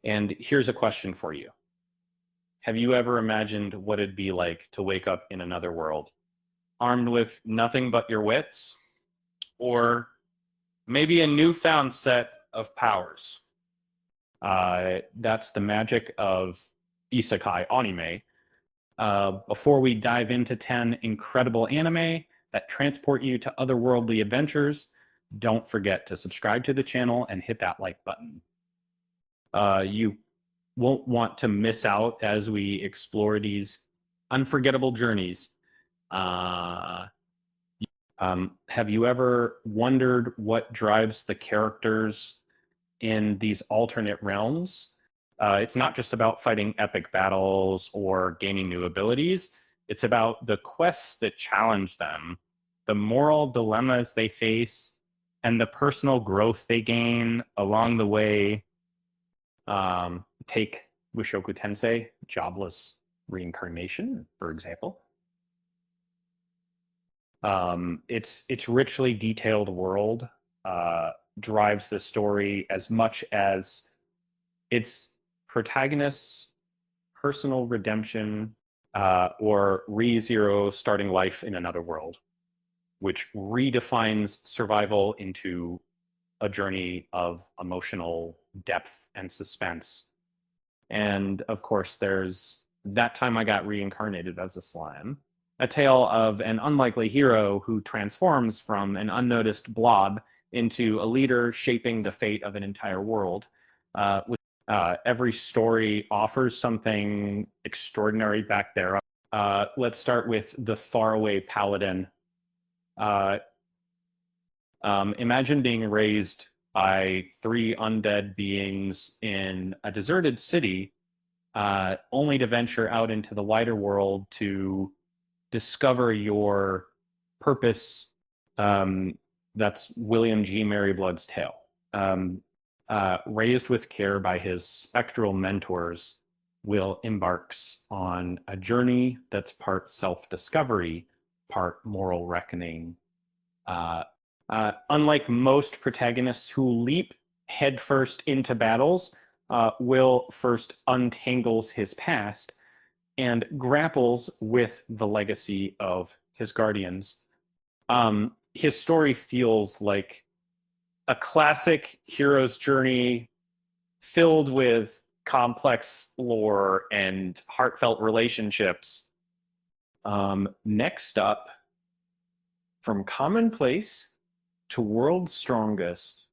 And here's a question for you. Have you ever imagined what it'd be like to wake up in another world, armed with nothing but your wits, or maybe a newfound set of powers? That's the magic of Isekai anime. Before we dive into 10 incredible anime that transport you to otherworldly adventures, don't forget to subscribe to the channel and hit that like button. You won't want to miss out as we explore these unforgettable journeys. Uh, have you ever wondered what drives the characters in these alternate realms? It's not just about fighting epic battles or gaining new abilities. It's about the quests that challenge them, the moral dilemmas they face, and the personal growth they gain along the way. Take Mushoku Tensei, Jobless Reincarnation, for example. Its richly detailed world drives the story as much as its protagonist's personal redemption or ReZero starting life in another world, which redefines survival into a journey of emotional depth and suspense. And of course, there's That Time I Got Reincarnated as a Slime, a tale of an unlikely hero who transforms from an unnoticed blob into a leader shaping the fate of an entire world. Every story offers something extraordinary back there. Let's start with the faraway paladin. Uh, Imagine being raised by three undead beings in a deserted city, only to venture out into the wider world to discover your purpose. That's William G. Maryblood's tale. Raised with care by his spectral mentors, Will embarks on a journey that's part self discovery, part moral reckoning. Uh, Unlike most protagonists who leap headfirst into battles, Will first untangles his past and grapples with the legacy of his guardians. His story feels like a classic hero's journey filled with complex lore and heartfelt relationships. Next up, from commonplace to world's strongest,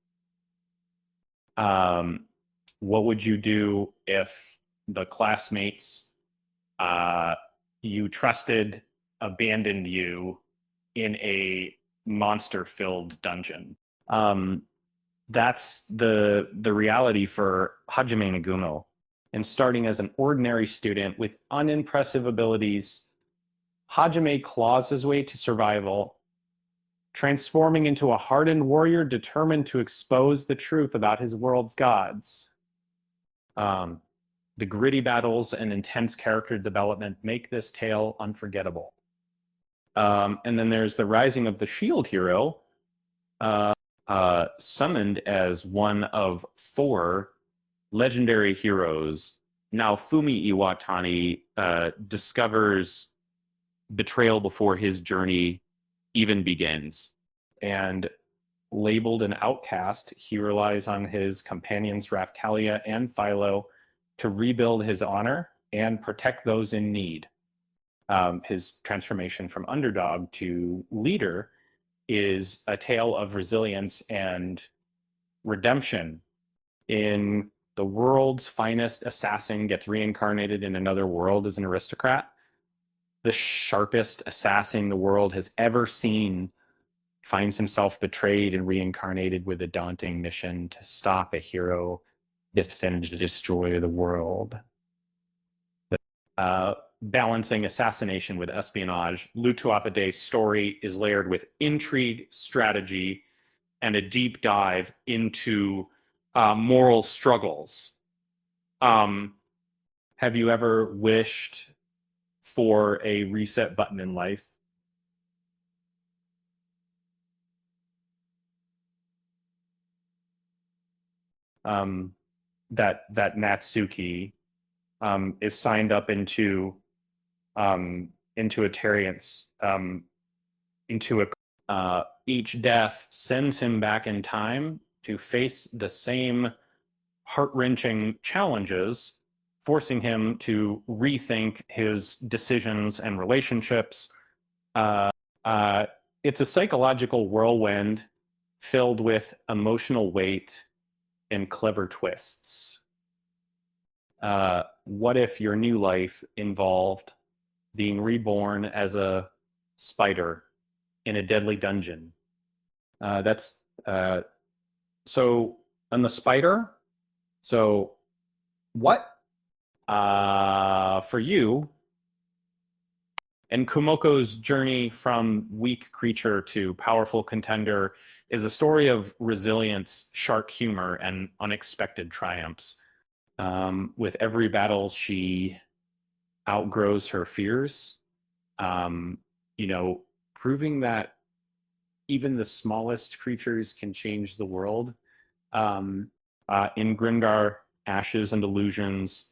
um, what would you do if the classmates uh, you trusted abandoned you in a monster-filled dungeon? That's the reality for Hajime Nagumo. And starting as an ordinary student with unimpressive abilities, Hajime claws his way to survival, transforming into a hardened warrior determined to expose the truth about his world's gods. Um, the gritty battles and intense character development make this tale unforgettable. And then there's the rising of the shield hero, summoned as one of four legendary heroes. Now, Fumi Iwatani discovers betrayal before his journey even begins. And labeled an outcast, he relies on his companions Raphtalia and Philo to rebuild his honor and protect those in need. His transformation from underdog to leader is a tale of resilience and redemption. In the world's finest assassin gets reincarnated in another world as an aristocrat, the sharpest assassin the world has ever seen finds himself betrayed and reincarnated with a daunting mission to stop a hero destined to destroy the world. Balancing assassination with espionage, Lutuapade's story is layered with intrigue, strategy, and a deep dive into moral struggles. Have you ever wished for a reset button in life? Um, that Natsuki is signed up into a Tariance, into a each death sends him back in time to face the same heart-wrenching challenges, forcing him to rethink his decisions and relationships. Uh, uh, it's a psychological whirlwind filled with emotional weight and clever twists. What if your new life involved being reborn as a spider in a deadly dungeon? That's so on the spider. So what for you and Kumoko's journey from weak creature to powerful contender is a story of resilience, shark humor, and unexpected triumphs. With every battle, she outgrows her fears. Um, you know, proving that even the smallest creatures can change the world. In Grimgar, Ashes and Illusions,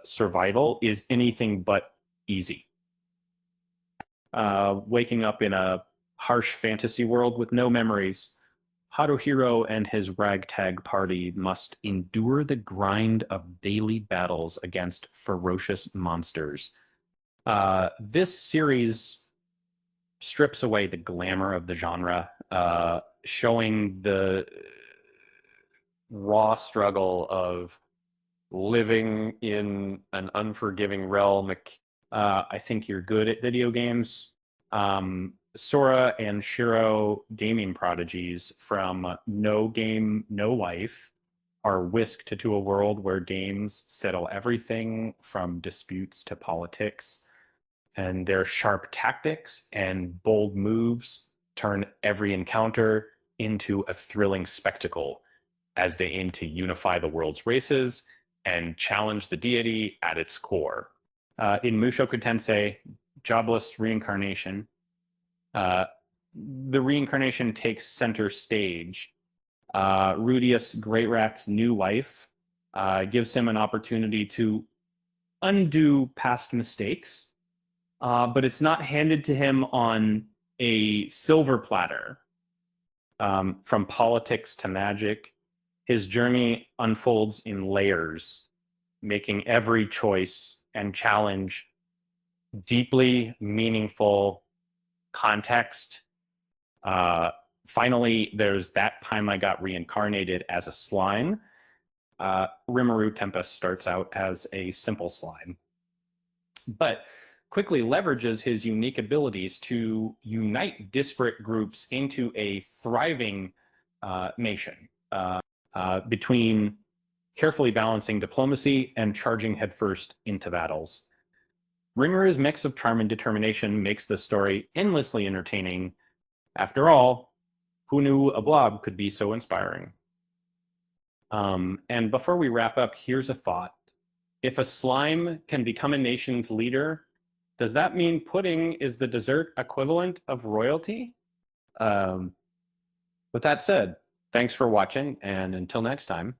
survival is anything but easy. Waking up in a harsh fantasy world with no memories, Haruhiro and his ragtag party must endure the grind of daily battles against ferocious monsters. This series strips away the glamour of the genre, showing the raw struggle of living in an unforgiving realm. I think you're good at video games. Sora and Shiro, gaming prodigies from No Game, No Life, are whisked to a world where games settle everything from disputes to politics, and their sharp tactics and bold moves turn every encounter into a thrilling spectacle as they aim to unify the world's races and challenge the deity at its core. In Mushoku Tensei, Jobless Reincarnation, the reincarnation takes center stage. Rudius Great Rat's new life gives him an opportunity to undo past mistakes, but it's not handed to him on a silver platter. From politics to magic, his journey unfolds in layers, making every choice and challenge deeply meaningful context. Uh, Finally, there's that time I got reincarnated as a slime. Rimuru Tempest starts out as a simple slime, but quickly leverages his unique abilities to unite disparate groups into a thriving nation between carefully balancing diplomacy and charging headfirst into battles. Rimmeru's mix of charm and determination makes the story endlessly entertaining. After all, who knew a blob could be so inspiring? And before we wrap up, here's a thought. If a slime can become a nation's leader, does that mean pudding is the dessert equivalent of royalty? Um, with that said, thanks for watching, and until next time.